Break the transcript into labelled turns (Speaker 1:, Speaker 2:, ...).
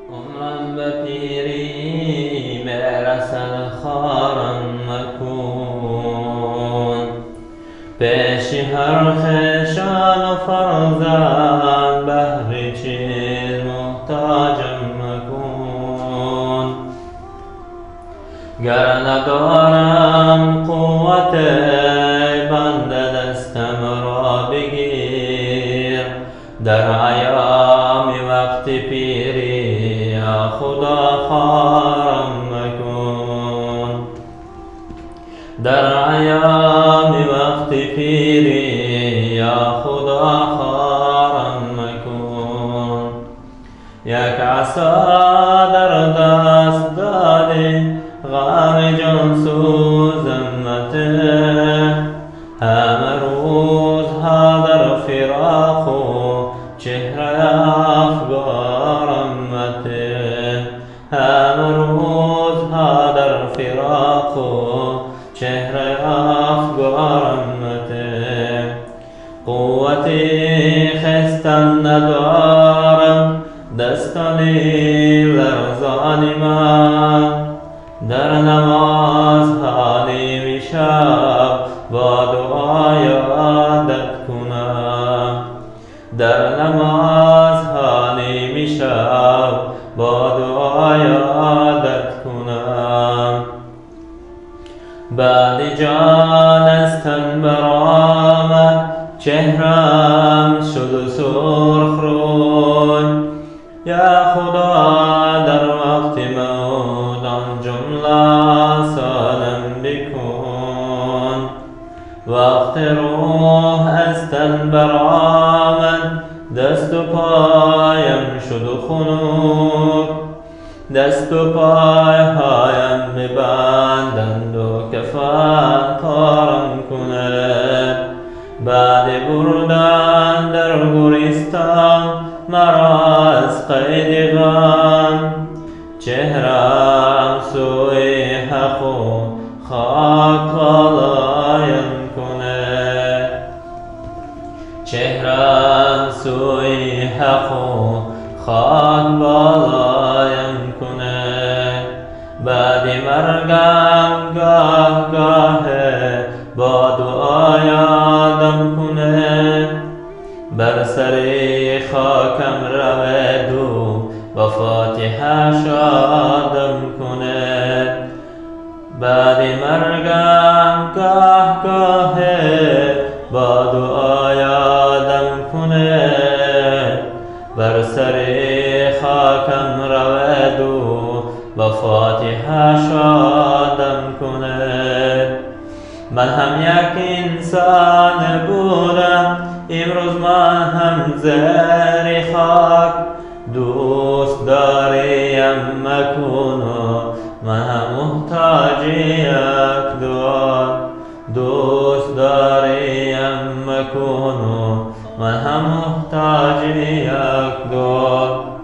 Speaker 1: عمرم به پیری برسد خارم مکن، پیش هر خیشان و فرزند بهر چیز محتاجم مکن. گر ندارم قوت بنده دستم را بگیر، در ایام وقت پیری یا خدا خارم مکن. در ایام وقت پیری یا خدا خارم مکن. یک عصا در دست دادی غم جان سوزمته، همه روزها در فراق و چهره افگارم مته. همه روزها در فراق و چهره افگارم مته. قوتی خستن ندارم دستانی لرزان من، در نماز حالی شب با دعا یادت کنم. در نماز حالی شب با دعا یادت کنم. بعد جان از تن برآمد چهرم شد سرخ روی، یا خدا در وقت موت آن جمله سالم بکن. وقت روح از تن برآمد دست و پایم شد خنک، دست و پایهایم ببندند و کفن تارم کند. بعد بردن در گورستان مرا از قید غم، چهرم سوی حق و خاک بالایم کند. چهرم سوی حق و خاک بالایم کند. بعد مرگم گاه گاه با دعا یادم کند. بر سر خاکم رود و فاتحه شادم کند. بعد مرگم گاه گاه با دعا یادم کند. بر سر خاکم رود و فاتحه شادم کند. من هم یک انسان بودم، امروز من هم زیر خاک. دوست داریم مکن و من هم محتاج یک دعا. دوست داریم مکن و من هم محتاج یک دعا.